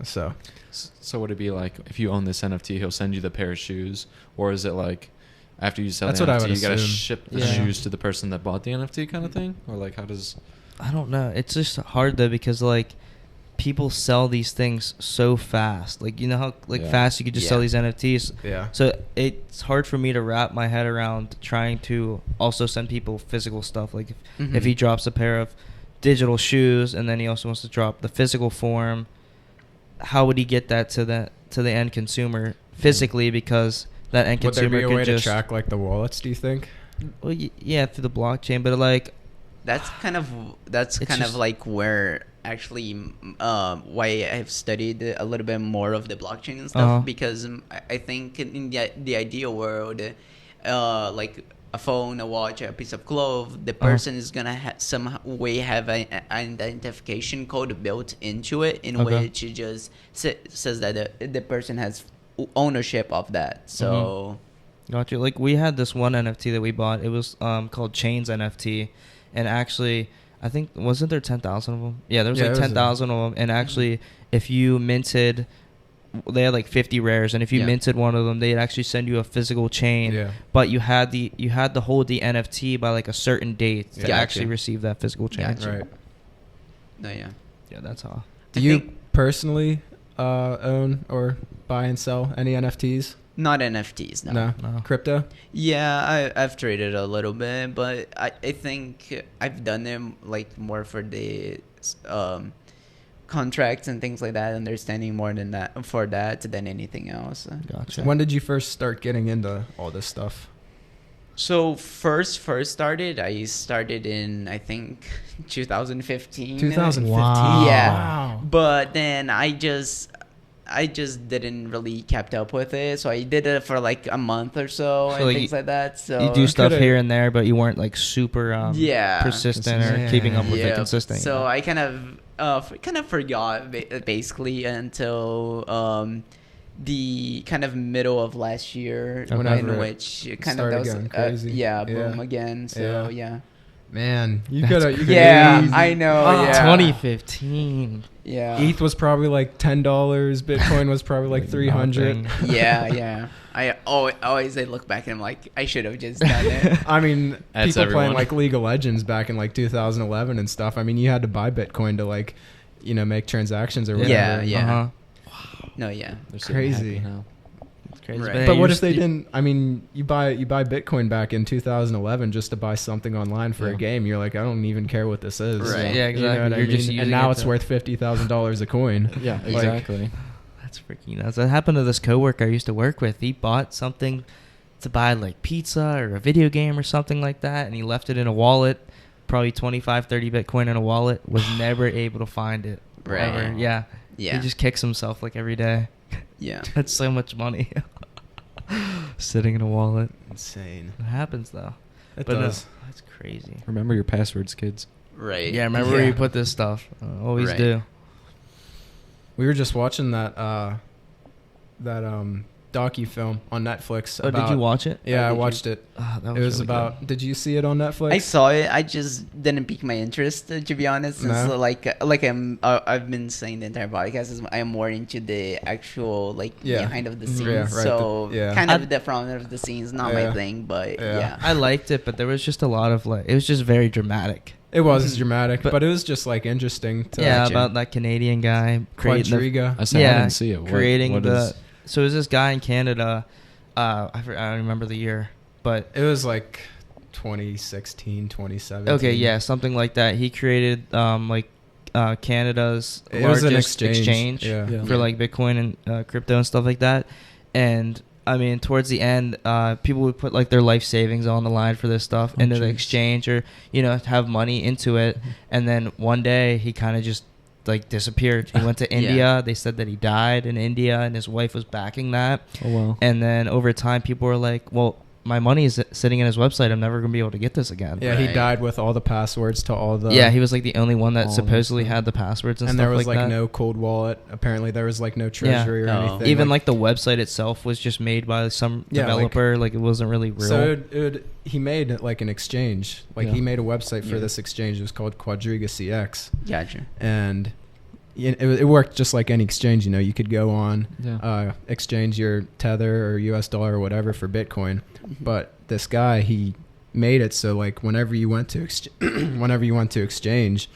Speaker 3: so
Speaker 4: So would it be like if you own this NFT, he'll send you the pair of shoes, or is it like after you sell
Speaker 3: That's
Speaker 4: the
Speaker 3: what I
Speaker 4: NFT,
Speaker 3: would
Speaker 4: you gotta
Speaker 3: assume.
Speaker 4: ship the
Speaker 1: Yeah.
Speaker 4: shoes to the person that bought the NFT kind of thing, or like how does?
Speaker 1: I don't know. It's just hard though, because like people sell these things so fast. Like, you know how like
Speaker 4: Yeah.
Speaker 1: fast you could just sell
Speaker 2: Yeah.
Speaker 1: these NFTs.
Speaker 3: yeah.
Speaker 1: So it's hard for me to wrap my head around trying to also send people physical stuff. Like
Speaker 2: Mhm.
Speaker 1: if he drops a pair of digital shoes and then he also wants to drop the physical form, how would he get that to the end consumer physically? Because that end
Speaker 3: Would there
Speaker 1: consumer
Speaker 3: be a
Speaker 1: could
Speaker 3: way to
Speaker 1: just
Speaker 3: track like the wallets? Do you think?
Speaker 1: well, yeah, through the blockchain, but like
Speaker 2: That's kind of
Speaker 1: It's just-
Speaker 2: like where actually why I've studied a little bit more of the blockchain and stuff,
Speaker 1: Uh-huh.
Speaker 2: because I think in the ideal world, like a phone, a watch, a piece of clothes, the person is gonna some way have an identification code built into it, in
Speaker 1: Okay.
Speaker 2: which it just says that the person has ownership of that. So
Speaker 1: Gotcha. Like we had this one NFT that we bought. It was called Chains NFT, and actually, I think wasn't there 10,000 of them? Yeah, there was
Speaker 3: Yeah,
Speaker 1: like
Speaker 3: it was
Speaker 1: 10,000 of them. And actually, if you minted, they had like 50 rares, and if you
Speaker 2: Yeah.
Speaker 1: minted one of them, they'd actually send you a physical chain.
Speaker 3: Yeah.
Speaker 1: But you had to hold the NFT by like a certain date to
Speaker 3: Gotcha.
Speaker 1: actually receive that physical chain.
Speaker 2: Gotcha.
Speaker 3: Right.
Speaker 2: no, yeah.
Speaker 1: Yeah, that's how.
Speaker 3: Do you personally own or buy and sell any NFTs?
Speaker 2: Not NFTs, no.
Speaker 3: No. Crypto?
Speaker 2: Yeah, I've traded a little bit, but I think I've done them like more for the contracts and things like that, understanding more than that for that than anything else.
Speaker 1: Gotcha.
Speaker 3: When did you first start getting into all this stuff?
Speaker 2: So first started, I started in, I think, 2015.
Speaker 3: 2015.
Speaker 1: Wow.
Speaker 2: Yeah.
Speaker 3: Wow.
Speaker 2: But then I just didn't really kept up with it. So I did it for like a month or so and
Speaker 1: like
Speaker 2: things like that. So
Speaker 1: you do stuff
Speaker 3: Coulda-
Speaker 1: here and there, but you weren't like super
Speaker 2: Yeah.
Speaker 1: persistent or
Speaker 3: Yeah.
Speaker 1: keeping up with it
Speaker 2: Yep.
Speaker 1: consistent.
Speaker 2: So I kind of forgot basically until the kind of middle of last year,
Speaker 3: Whenever
Speaker 2: in
Speaker 3: it
Speaker 2: which it kind of
Speaker 3: started
Speaker 2: that was
Speaker 3: getting crazy.
Speaker 2: boom
Speaker 3: Yeah.
Speaker 2: again. So yeah.
Speaker 3: Man, you
Speaker 1: That's
Speaker 3: gotta.
Speaker 1: crazy.
Speaker 2: Yeah, I know.
Speaker 1: Oh,
Speaker 2: yeah.
Speaker 1: 2015.
Speaker 2: Yeah.
Speaker 3: ETH was probably like $10. Bitcoin was probably like 300.
Speaker 1: Nothing.
Speaker 2: Yeah. I always look back and I'm like, I should have just done it.
Speaker 3: I mean,
Speaker 4: That's
Speaker 3: people
Speaker 4: everyone.
Speaker 3: playing like League of Legends back in like 2011 and stuff. I mean, you had to buy Bitcoin to like, make transactions or whatever.
Speaker 2: Yeah.
Speaker 1: Uh-huh.
Speaker 2: No, yeah.
Speaker 4: They're sitting
Speaker 3: Crazy.
Speaker 4: happy now.
Speaker 1: It's crazy.
Speaker 2: Right.
Speaker 1: hey,
Speaker 3: But what
Speaker 1: you're
Speaker 3: if they
Speaker 1: st-
Speaker 3: didn't? I mean, you buy Bitcoin back in 2011 just to buy something online for a
Speaker 4: Yeah.
Speaker 3: game. You're like, I don't even care what this is.
Speaker 2: Right.
Speaker 1: Yeah,
Speaker 3: You know
Speaker 1: exactly.
Speaker 3: what I
Speaker 1: You're
Speaker 3: mean?
Speaker 1: just
Speaker 3: And
Speaker 1: using
Speaker 3: now
Speaker 1: it
Speaker 3: it's
Speaker 1: to-
Speaker 3: worth $50,000 a coin.
Speaker 4: Yeah,
Speaker 3: Like-
Speaker 4: exactly.
Speaker 1: That's freaking nuts. That happened to this coworker I used to work with. He bought something to buy like pizza or a video game or something like that, and he left it in a wallet, probably 25, 30 Bitcoin in a wallet, was never able to find it.
Speaker 2: Right.
Speaker 1: Ever. Yeah.
Speaker 2: Yeah.
Speaker 1: He just kicks himself like every day.
Speaker 2: Yeah.
Speaker 1: That's so much money. Sitting in a wallet.
Speaker 3: Insane.
Speaker 1: It happens though.
Speaker 3: It
Speaker 1: But no,
Speaker 3: does.
Speaker 1: that's crazy.
Speaker 4: Remember your passwords, kids.
Speaker 2: Right.
Speaker 1: Yeah, remember where you put this stuff. Always
Speaker 2: Right.
Speaker 1: do.
Speaker 3: We were just watching that docu-film on Netflix.
Speaker 1: Oh, did you watch it?
Speaker 3: Yeah, I
Speaker 2: did you?
Speaker 3: watched it.
Speaker 1: Oh, that
Speaker 3: It was
Speaker 1: really
Speaker 3: about.
Speaker 1: good.
Speaker 3: Did you see it on Netflix?
Speaker 2: I saw it. I just didn't pique my interest, to be honest. Since
Speaker 3: No?
Speaker 2: I've been saying the entire podcast is I am more into the actual
Speaker 3: Yeah.
Speaker 2: behind of the
Speaker 1: Mhm.
Speaker 2: scenes.
Speaker 3: Yeah, right,
Speaker 2: So
Speaker 3: yeah.
Speaker 2: kind of
Speaker 1: I-
Speaker 2: the front of the scenes, not
Speaker 3: Yeah.
Speaker 2: my thing, but
Speaker 3: Yeah.
Speaker 2: yeah.
Speaker 1: I liked it, but there was just a lot of like, it was just very dramatic.
Speaker 3: It was dramatic,
Speaker 1: But-
Speaker 3: but it was just like interesting to
Speaker 1: Yeah,
Speaker 2: Gotcha.
Speaker 1: about that Canadian guy creating the,
Speaker 3: Quadriga.
Speaker 4: I said I
Speaker 1: yeah,
Speaker 4: didn't see it. What-
Speaker 1: creating
Speaker 4: what
Speaker 1: the.
Speaker 4: is-
Speaker 1: So it was this guy in Canada. I don't remember the year, but
Speaker 3: It was like 2016, 2017.
Speaker 1: okay, yeah, something like that. He created Canada's
Speaker 3: It was
Speaker 1: largest
Speaker 3: an exchange.
Speaker 1: exchange
Speaker 3: Yeah.
Speaker 4: Yeah.
Speaker 1: for like Bitcoin and crypto and stuff like that. And I mean, towards the end, people would put like their life savings on the line for this stuff
Speaker 3: Oh,
Speaker 1: into the
Speaker 3: jeez.
Speaker 1: exchange, or have money into it. And then one day he kind of just like disappeared. He went to
Speaker 2: Yeah.
Speaker 1: India. They said that he died in India, and his wife was backing that.
Speaker 4: Oh wow.
Speaker 1: And then over time, people were like, "Well, my money is sitting in his website. I'm never gonna be able to get this again."
Speaker 3: Yeah, he
Speaker 2: Right.
Speaker 3: died with all the passwords to all the.
Speaker 1: Yeah, he was like the only one that
Speaker 4: All
Speaker 1: supposedly
Speaker 4: that
Speaker 1: had the passwords and,
Speaker 3: and
Speaker 1: stuff
Speaker 3: there was
Speaker 1: like that.
Speaker 3: no cold wallet. Apparently, there was like no treasury or
Speaker 2: No.
Speaker 3: anything.
Speaker 1: Even like the website itself was just made by some
Speaker 3: Yeah,
Speaker 1: developer. Like it wasn't really real.
Speaker 3: So he made like an exchange. Like
Speaker 4: Yeah.
Speaker 3: he made a website for
Speaker 2: Yeah.
Speaker 3: this exchange. It was called Quadriga CX,
Speaker 2: Gotcha.
Speaker 3: and it worked just like any exchange. You could go on,
Speaker 4: Yeah.
Speaker 3: exchange your Tether or US dollar or whatever for Bitcoin.
Speaker 2: Mhm.
Speaker 3: But this guy, he made it so like whenever you went to exchange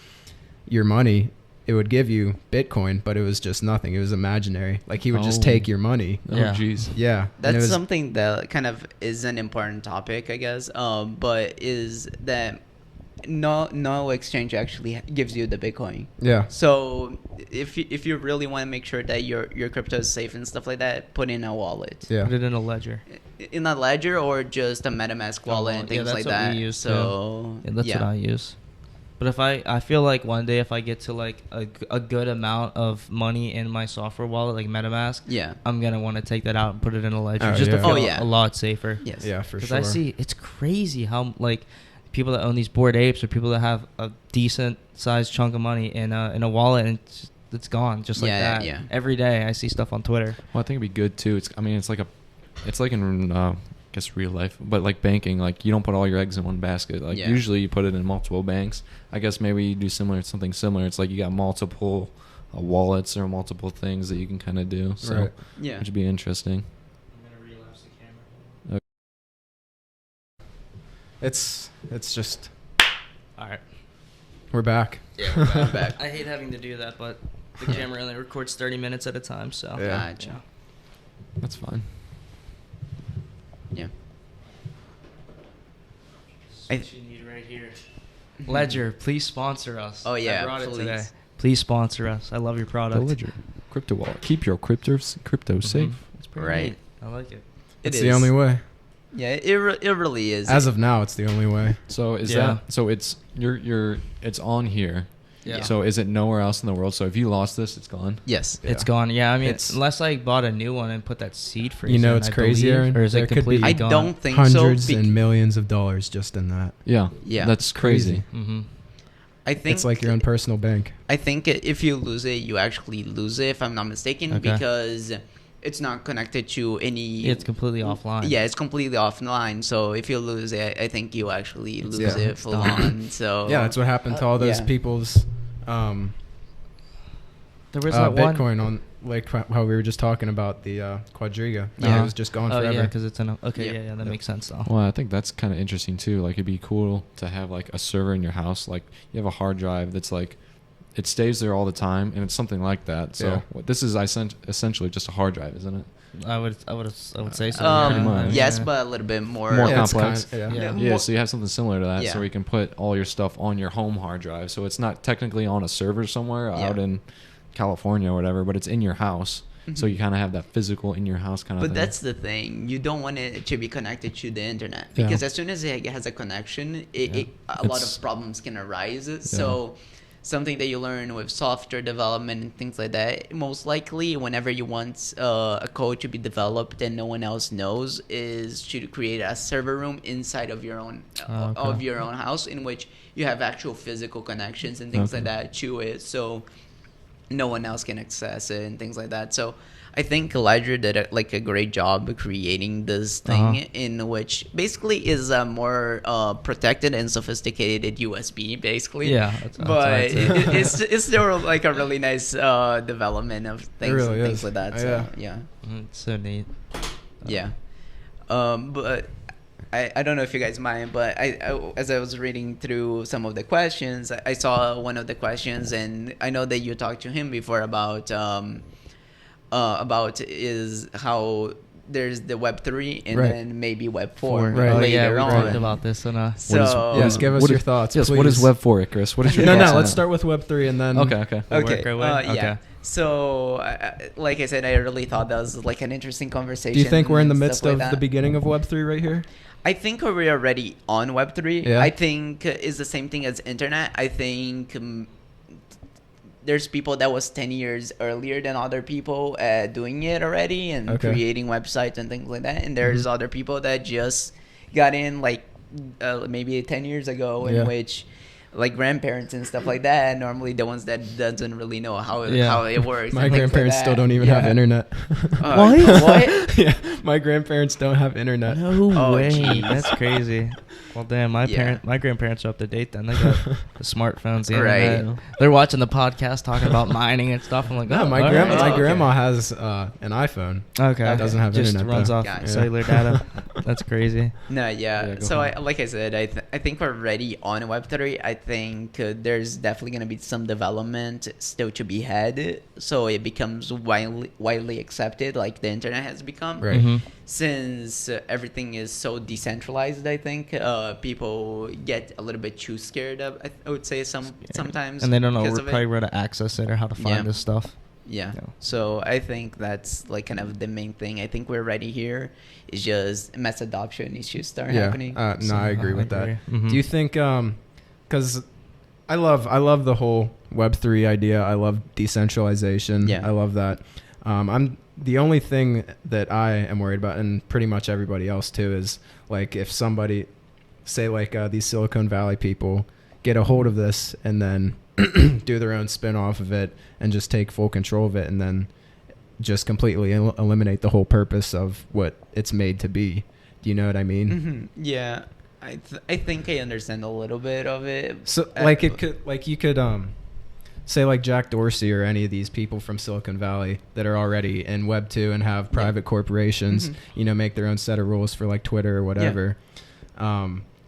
Speaker 3: your money, it would give you Bitcoin, but it was just nothing. It was imaginary. Like he would just
Speaker 4: Oh.
Speaker 3: take your money.
Speaker 4: Oh
Speaker 1: Yeah.
Speaker 4: jeez.
Speaker 3: Yeah, and
Speaker 2: That's
Speaker 3: it was-
Speaker 2: something that kind of is an important topic, I guess. But is that no exchange actually gives you the Bitcoin.
Speaker 3: Yeah,
Speaker 2: So if you really want to make sure that your crypto is safe and stuff like that, put in a wallet.
Speaker 3: yeah.
Speaker 1: Put it in a ledger.
Speaker 2: In a ledger or just a MetaMask wallet and
Speaker 1: yeah,
Speaker 2: things
Speaker 1: that's
Speaker 2: like
Speaker 1: what
Speaker 2: that.
Speaker 1: we use,
Speaker 2: So
Speaker 1: Yeah, that's what I use. But if I feel like one day if I get to like a good amount of money in my software wallet, like MetaMask,
Speaker 2: Yeah.
Speaker 1: I'm gonna want to take that out and put it in a ledger
Speaker 3: Oh,
Speaker 1: just to
Speaker 3: yeah.
Speaker 1: feel
Speaker 2: Oh, yeah.
Speaker 1: a lot safer.
Speaker 2: Yes.
Speaker 3: Yeah, for
Speaker 1: Because
Speaker 3: sure.
Speaker 1: I see it's crazy how like people that own these Bored Apes or people that have a decent sized chunk of money in a wallet and it's gone just like
Speaker 2: Yeah,
Speaker 1: that.
Speaker 2: yeah.
Speaker 1: Every day I see stuff on Twitter.
Speaker 4: Well, I think it'd be good too. It's like in I guess real life, but like banking, like you don't put all your eggs in one basket. Like
Speaker 2: Yeah.
Speaker 4: usually you put it in multiple banks. I guess maybe you do something similar. It's like you got multiple wallets or multiple things that you can kind of do. So
Speaker 3: Right.
Speaker 2: Yeah.
Speaker 4: which would be interesting.
Speaker 1: I'm gonna relapse the camera.
Speaker 3: It's just
Speaker 1: All right.
Speaker 3: we're back.
Speaker 2: Yeah, we're back.
Speaker 1: I hate having to do that, but the camera only records 30 minutes at a time. So
Speaker 3: Yeah.
Speaker 2: Gotcha.
Speaker 4: That's fine.
Speaker 2: Yeah.
Speaker 1: What you need right here. Ledger, please sponsor us.
Speaker 2: Oh, yeah,
Speaker 1: I brought it
Speaker 2: please.
Speaker 1: today. Please sponsor us. I love your product.
Speaker 4: The Ledger crypto wallet. Keep your crypto safe.
Speaker 1: It's pretty
Speaker 2: Right.
Speaker 1: neat. I like it.
Speaker 3: It's the only way.
Speaker 2: Yeah, it really is.
Speaker 3: As of now, it's the only way.
Speaker 4: So is
Speaker 1: Yeah.
Speaker 4: that so? It's it's on here.
Speaker 1: Yeah.
Speaker 4: So is it nowhere else in the world? So if you lost this, it's gone.
Speaker 2: Yes.
Speaker 1: It's
Speaker 3: Yeah.
Speaker 1: gone. Yeah, I mean,
Speaker 2: It's-
Speaker 1: unless I bought a new one and put that seed phrase
Speaker 3: You know,
Speaker 1: in,
Speaker 3: it's
Speaker 1: I
Speaker 3: crazy,
Speaker 1: believe,
Speaker 3: Aaron.
Speaker 1: or is
Speaker 3: There
Speaker 1: it
Speaker 3: could be
Speaker 1: completely
Speaker 2: I
Speaker 1: gone?
Speaker 2: don't think
Speaker 3: Hundreds
Speaker 2: so.
Speaker 3: and millions of dollars just in that.
Speaker 4: Yeah.
Speaker 2: Yeah.
Speaker 4: That's crazy.
Speaker 1: Mm-hmm.
Speaker 2: I think
Speaker 3: It's like your own personal bank.
Speaker 2: I think if you lose it, you actually lose it, if I'm not mistaken,
Speaker 1: Okay.
Speaker 2: because it's not connected to any.
Speaker 1: It's completely offline.
Speaker 2: Yeah, it's completely offline. So if you lose it, I think you actually lose
Speaker 3: yeah.
Speaker 2: it full on. So
Speaker 3: Yeah, that's what happened to all those
Speaker 2: yeah.
Speaker 3: people's
Speaker 1: There was that one.
Speaker 3: Bitcoin on, like how we were just talking about the Quadriga. Yeah,
Speaker 1: Uh-huh.
Speaker 3: it was just gone
Speaker 1: Oh
Speaker 3: forever.
Speaker 1: yeah, because it's in a. Okay,
Speaker 2: Yeah.
Speaker 1: yeah, that makes sense though.
Speaker 4: Well, I think that's kind of interesting too. Like it'd be cool to have like a server in your house. Like you have a hard drive that's like it stays there all the time, and it's something like that. So
Speaker 3: Yeah.
Speaker 4: this is essentially just a hard drive, isn't it?
Speaker 1: I would say so.
Speaker 4: Pretty much.
Speaker 2: yes,
Speaker 1: Yeah.
Speaker 2: but a little bit more.
Speaker 4: More
Speaker 3: Yeah, it's
Speaker 4: complex.
Speaker 3: yeah.
Speaker 1: Yeah.
Speaker 4: Yeah,
Speaker 2: More-
Speaker 4: so you have something similar to that,
Speaker 2: Yeah.
Speaker 4: so you can put all your stuff on your home hard drive. So it's not technically on a server somewhere
Speaker 2: Yeah.
Speaker 4: out in California or whatever, but it's in your house. So you kind of have that physical in your house kind of
Speaker 2: But
Speaker 4: thing.
Speaker 2: that's the thing. You don't want it to be connected to the internet,
Speaker 3: Yeah.
Speaker 2: because as soon as it has a connection, a lot
Speaker 4: It's-
Speaker 2: of problems can arise. So something that you learn with software development and things like that, most likely whenever you want a code to be developed and no one else knows, is to create a server room inside of your own house, in which you have actual physical connections and things like that to it. So no one else can access it and things like that. So I think Ledger did a great job creating this thing in which basically is a more protected and sophisticated USB, basically.
Speaker 1: Yeah, that's
Speaker 2: but
Speaker 1: what I'd say.
Speaker 2: it's still like a really nice development of things
Speaker 3: really
Speaker 2: and things
Speaker 3: is.
Speaker 2: like that.
Speaker 3: Oh,
Speaker 2: So yeah.
Speaker 1: It's so neat.
Speaker 2: Yeah. But I don't know if you guys mind, but I as I was reading through some of the questions, I saw one of the questions, and I know that you talked to him before about is how there's the Web3 and
Speaker 3: Right.
Speaker 2: then maybe Web4
Speaker 3: Right.
Speaker 1: Oh yeah,
Speaker 2: later
Speaker 1: we
Speaker 2: on.
Speaker 1: talked about this in a.
Speaker 2: So
Speaker 3: Yes, give us
Speaker 4: what
Speaker 3: your
Speaker 4: is-
Speaker 3: thoughts,
Speaker 4: Yes, what is
Speaker 3: please.
Speaker 4: Web 4, Icarus? What is your
Speaker 3: No,
Speaker 4: thoughts
Speaker 3: no.
Speaker 4: on
Speaker 3: Let's
Speaker 4: that?
Speaker 3: start with Web3 and then.
Speaker 4: Okay, okay.
Speaker 1: We'll
Speaker 2: Okay.
Speaker 1: work our way?
Speaker 2: Yeah.
Speaker 1: Okay.
Speaker 2: So, like I said, I really thought that was like an interesting conversation.
Speaker 3: Do you think we're in the
Speaker 2: and
Speaker 3: midst
Speaker 2: stuff like
Speaker 3: of
Speaker 2: that.
Speaker 3: the beginning of Web3 right here?
Speaker 2: I think we're already on Web3.
Speaker 3: Yeah.
Speaker 2: I think is the same thing as internet. I think there's people that was 10 years earlier than other people doing it already and
Speaker 3: Okay.
Speaker 2: creating websites and things like that. And there's other people that just got in like maybe 10 years ago, in
Speaker 3: Yeah.
Speaker 2: which like grandparents and stuff like that, normally the ones that doesn't really know how it works.
Speaker 3: My
Speaker 2: and things like
Speaker 3: grandparents
Speaker 2: that.
Speaker 3: still don't even have
Speaker 2: Yeah.
Speaker 3: internet.
Speaker 2: What?
Speaker 3: Yeah, my grandparents don't have internet.
Speaker 1: No
Speaker 2: Oh,
Speaker 1: way.
Speaker 2: geez.
Speaker 1: That's crazy. Well, damn, my grandparents are up to date. Then they got the smartphones, the
Speaker 2: Right.
Speaker 1: internet. They're watching the podcast talking about mining and stuff. I'm like,
Speaker 3: No,
Speaker 1: oh,
Speaker 3: my
Speaker 1: all
Speaker 3: grandma.
Speaker 1: right.
Speaker 3: My
Speaker 2: Oh, okay.
Speaker 3: grandma has an iPhone.
Speaker 1: Okay.
Speaker 3: Doesn't have
Speaker 1: Just
Speaker 3: internet,
Speaker 1: runs
Speaker 3: though.
Speaker 1: off
Speaker 2: Gotcha.
Speaker 1: cellular data. That's crazy.
Speaker 2: No,
Speaker 4: Yeah, go
Speaker 2: so
Speaker 4: ahead.
Speaker 2: like I said, I think we're ready on Web3. I think there's definitely going to be some development still to be had, so it becomes widely accepted, like the internet has become.
Speaker 3: Right.
Speaker 1: Mhm.
Speaker 2: Since everything is so decentralized, I think people get a little bit too scared of. I would say sometimes,
Speaker 1: And they don't know
Speaker 2: because of it.
Speaker 1: probably where to access it or how to find
Speaker 2: Yeah.
Speaker 1: this stuff.
Speaker 2: Yeah.
Speaker 1: Yeah.
Speaker 2: So I think that's like kind of the main thing. I think we're ready here. It's just mass adoption needs to start happening.
Speaker 3: No,
Speaker 1: So,
Speaker 3: I agree with that.
Speaker 1: Mhm.
Speaker 3: Do you think? Because I love the whole Web3 idea. I love decentralization.
Speaker 2: Yeah.
Speaker 3: I love that. I'm the only thing that I am worried about, and pretty much everybody else too, is like if somebody, say like these Silicon Valley people, get a hold of this and then do their own spin off of it and just take full control of it and then just completely eliminate the whole purpose of what it's made to be. Do you know what I mean?
Speaker 2: Mm-hmm. Yeah. I think I understand a little bit of it.
Speaker 3: So like it could, like you could say like Jack Dorsey or any of these people from Silicon Valley that are already in Web 2 and have private corporations, make their own set of rules for like Twitter or whatever.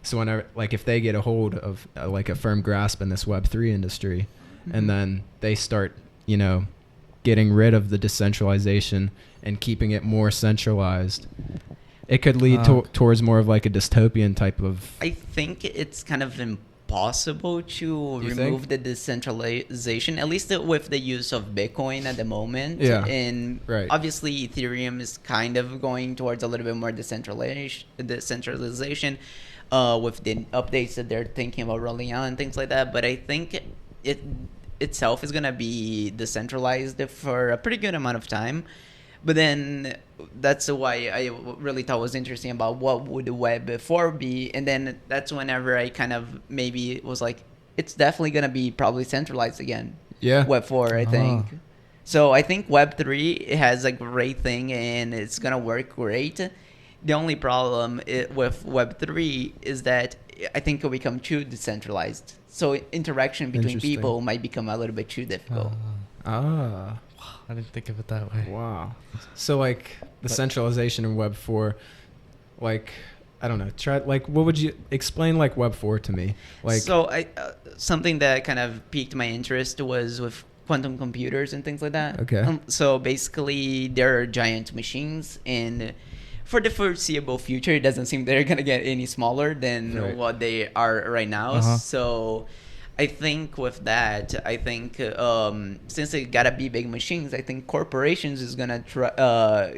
Speaker 3: So whenever, like if they get a hold of like a firm grasp in this Web 3 industry and then they start you know, getting rid of the decentralization and keeping it more centralized, it could lead towards more of like a dystopian type of...
Speaker 2: I think it's kind of impossible to remove the decentralization, at least with the use of Bitcoin at the moment.
Speaker 3: Yeah.
Speaker 2: And
Speaker 3: Right.
Speaker 2: obviously Ethereum is kind of going towards a little bit more decentralization with the updates that they're thinking about rolling out and things like that. But I think it itself is going to be decentralized for a pretty good amount of time. But then that's why I really thought was interesting about what would Web 4 be. And then that's whenever I kind of maybe was like, it's definitely going to be probably centralized again.
Speaker 3: Yeah.
Speaker 2: Web 4, I think. So I think Web 3 has a great thing and it's going to work great. The only problem with Web 3 is that I think it'll become too decentralized. So interaction between people might become a little bit too difficult.
Speaker 1: I didn't think of it that way.
Speaker 3: Wow. So like the centralization in Web 4, like, I don't know, what would you explain like Web 4 to me? Like,
Speaker 2: so I something that kind of piqued my interest was with quantum computers and things like that.
Speaker 3: Okay.
Speaker 2: So basically they're giant machines, and for the foreseeable future, it doesn't seem they're going to get any smaller than what they are right now. So I think with that, since they gotta be big machines, I think corporations is gonna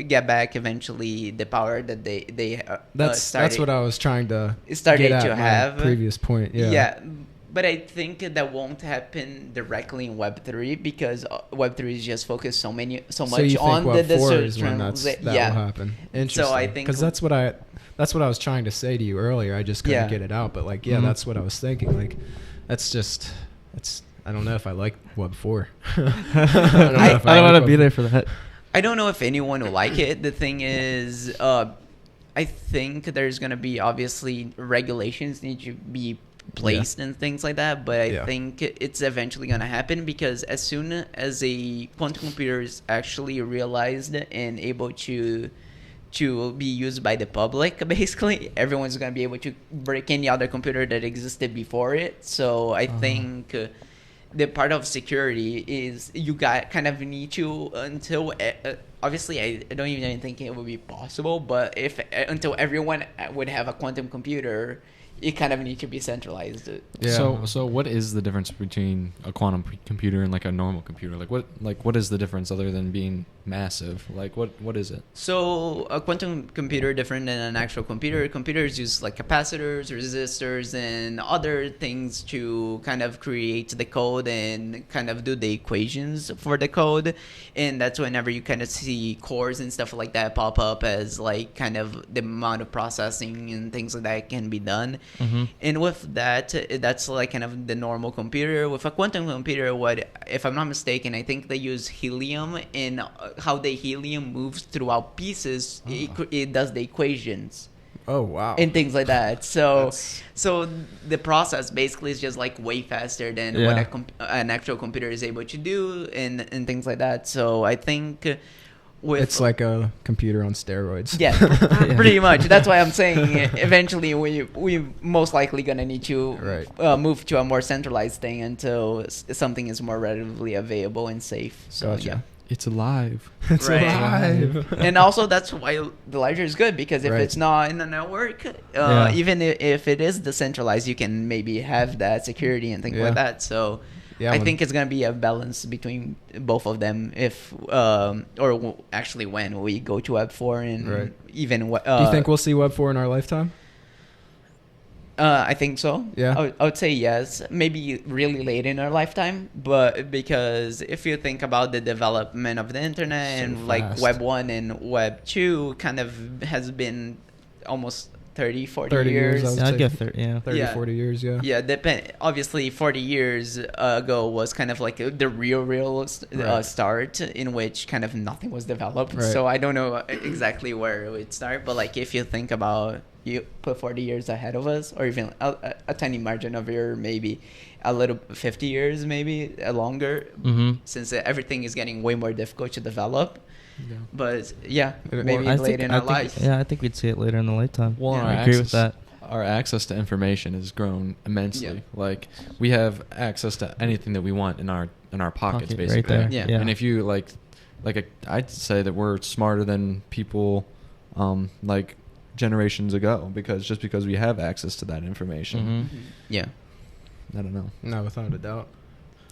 Speaker 2: get back eventually the power that they
Speaker 3: that's what I was trying to
Speaker 2: started
Speaker 3: get at
Speaker 2: to have.
Speaker 3: Previous point,
Speaker 2: yeah. But I think that won't happen directly in Web 3 because Web 3 is just focused so much on
Speaker 3: Web
Speaker 2: the
Speaker 3: 4 is when that will happen. Interesting.
Speaker 2: So I think
Speaker 3: because that's what I was trying to say to you earlier. I just couldn't get it out, but like, that's what I was thinking. Like, I don't know if I like Web 4. I
Speaker 1: don't want to be there for that.
Speaker 2: I don't know if anyone will like it. The thing is, I think there's going to be obviously regulations need to be placed and things like that, but I think it's eventually going to happen because as soon as a quantum computer is actually realized and able to be used by the public, basically everyone's going to be able to break any other computer that existed before it. So I think the part of security is you kind of need to until obviously I don't even think it would be possible, but until everyone would have a quantum computer, you kind of need to be centralized.
Speaker 4: Yeah. So what is the difference between a quantum computer and like a normal computer? What is the difference other than being massive? Like what is it?
Speaker 2: So a quantum computer different than an actual computer. Computers use like capacitors, resistors, and other things to kind of create the code and kind of do the equations for the code. And that's whenever you kind of see cores and stuff like that pop up as like kind of the amount of processing and things like that can be done. And with that, that's like kind of the normal computer. With a quantum computer, if I'm not mistaken, I think they use helium, and how the helium moves throughout pieces, it does the equations.
Speaker 3: Oh wow!
Speaker 2: And things like that. So the process basically is just like way faster than what an actual computer is able to do, and things like that. So I think
Speaker 3: it's like a computer on steroids.
Speaker 2: Yeah, pretty much. That's why I'm saying eventually we most likely gonna need to move to a more centralized thing until something is more readily available and safe. So
Speaker 3: gotcha.
Speaker 2: Yeah.
Speaker 4: It's alive.
Speaker 3: It's alive.
Speaker 2: And also that's why the ledger is good, because if it's not in the network, even if it is decentralized, you can maybe have that security and things like that. So I think it's going to be a balance between both of them actually when we go to Web 4 and even...
Speaker 3: Do you think we'll see Web 4 in our lifetime?
Speaker 2: I think so.
Speaker 3: Yeah.
Speaker 2: I would say yes. Maybe really late in our lifetime, but because if you think about the development of the internet and like Web 1 and Web 2 kind of has been almost 30 years.
Speaker 1: I'd get 30,
Speaker 3: 40 years,
Speaker 2: Yeah, obviously 40 years ago was kind of like the real start in which kind of nothing was developed. So I don't know exactly where it would start, but like if you think about, you put 40 years ahead of us, or even a tiny margin of error, maybe a little 50 years, maybe longer, since everything is getting way more difficult to develop. Yeah. But maybe later in our life.
Speaker 1: Yeah, I think we'd see it later in the lifetime.
Speaker 4: Well,
Speaker 1: I agree with that.
Speaker 4: our access to information has grown immensely.
Speaker 2: Yeah.
Speaker 4: Like we have access to anything that we want in our pockets,
Speaker 1: Pocket,
Speaker 4: basically.
Speaker 1: right there.
Speaker 2: Yeah.
Speaker 4: And if you I'd say that we're smarter than people, like generations ago, because we have access to that information.
Speaker 1: Mhm.
Speaker 2: Yeah.
Speaker 4: I don't know.
Speaker 3: No, without a doubt.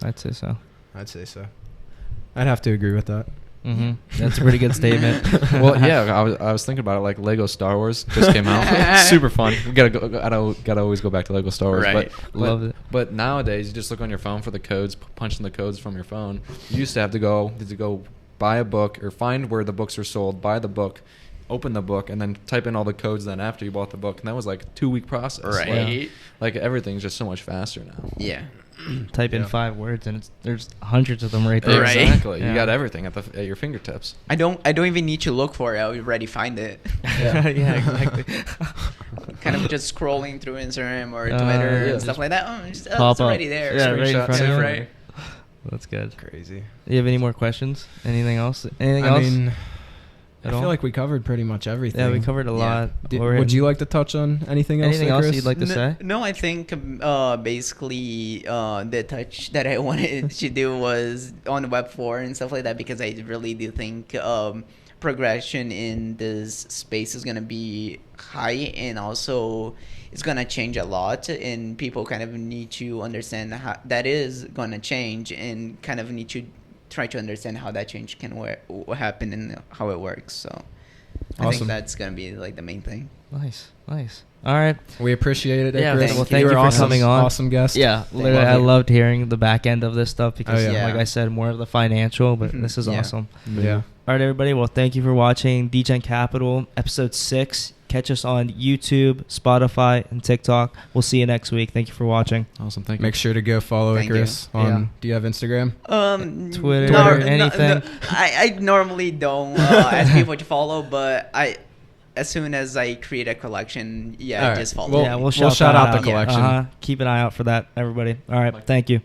Speaker 1: I'd say so.
Speaker 3: I'd say so. I'd have to agree with that.
Speaker 1: Mm-hmm. That's a pretty good statement.
Speaker 4: Well, yeah, I was thinking about it. Like Lego Star Wars just came out. Super fun. We gotta always go back to Lego Star Wars.
Speaker 2: Right.
Speaker 1: Love it.
Speaker 4: But nowadays, you just look on your phone for the codes, punch in the codes from your phone. You used to have to go buy a book or find where the books are sold, buy the book, open the book, and then type in all the codes. Then after you bought the book, and that was like a 2-week process.
Speaker 2: Right.
Speaker 4: Like everything's just so much faster now.
Speaker 2: Yeah.
Speaker 1: Type in
Speaker 3: Yeah.
Speaker 1: 5 words and there's hundreds of them right there.
Speaker 2: Right.
Speaker 4: Exactly.
Speaker 1: Yeah.
Speaker 4: You got everything at your fingertips.
Speaker 2: I don't even need to look for it. I already find it.
Speaker 1: Yeah, exactly.
Speaker 2: Kind of just scrolling through Instagram or
Speaker 1: Yeah,
Speaker 2: Twitter and
Speaker 1: just
Speaker 2: stuff like that.
Speaker 1: Pop
Speaker 2: It's
Speaker 1: up.
Speaker 2: already there.
Speaker 1: Yeah, right in
Speaker 4: Screenshots.
Speaker 1: front of you.
Speaker 2: Right.
Speaker 1: That's good.
Speaker 3: Crazy.
Speaker 1: You have any more questions? Anything else? Anything
Speaker 3: I
Speaker 1: else?
Speaker 3: mean, I
Speaker 1: At
Speaker 3: feel
Speaker 1: all?
Speaker 3: like we covered pretty much everything.
Speaker 1: Yeah, we covered a
Speaker 2: Yeah.
Speaker 1: lot.
Speaker 3: Would you like to touch on anything else?
Speaker 1: Anything else
Speaker 3: Icarus?
Speaker 1: you'd like to say?
Speaker 2: No, I think basically the touch that I wanted to do was on Web 4 and stuff like that, because I really do think progression in this space is going to be high, and also it's going to change a lot, and people kind of need to understand how that is going to change, and kind of need to try to understand how that change can happen and how it works. So I think
Speaker 3: Awesome.
Speaker 2: that's going to be like the main thing.
Speaker 1: Nice. All right.
Speaker 3: We appreciate it.
Speaker 1: Yeah,
Speaker 3: Icarus.
Speaker 1: well, thank you
Speaker 3: were
Speaker 1: for
Speaker 3: awesome,
Speaker 1: coming on.
Speaker 3: Awesome guest.
Speaker 1: Yeah, literally,
Speaker 2: Love
Speaker 1: I
Speaker 2: it.
Speaker 1: loved hearing the back end of this stuff because,
Speaker 3: Oh, yeah.
Speaker 1: like I said, more of the financial, but this is
Speaker 2: Yeah.
Speaker 1: awesome.
Speaker 3: Yeah.
Speaker 1: All right, everybody. Well, thank you for watching Degen Capital, episode 6. Catch us on YouTube, Spotify, and TikTok. We'll see you next week. Thank you for watching.
Speaker 4: Awesome. Thank you.
Speaker 3: Make sure to go follow
Speaker 2: Thank
Speaker 3: Icarus
Speaker 1: you.
Speaker 3: on.
Speaker 1: Yeah.
Speaker 3: Do you have Instagram?
Speaker 1: Twitter, anything?
Speaker 2: I normally don't ask people to follow, but as soon as I create a collection,
Speaker 3: All right.
Speaker 2: just follow.
Speaker 3: Well,
Speaker 1: Yeah, we'll
Speaker 3: we'll
Speaker 1: shout
Speaker 3: shout
Speaker 1: that
Speaker 3: out the collection.
Speaker 1: Keep an eye out for that, everybody. All right, thank you.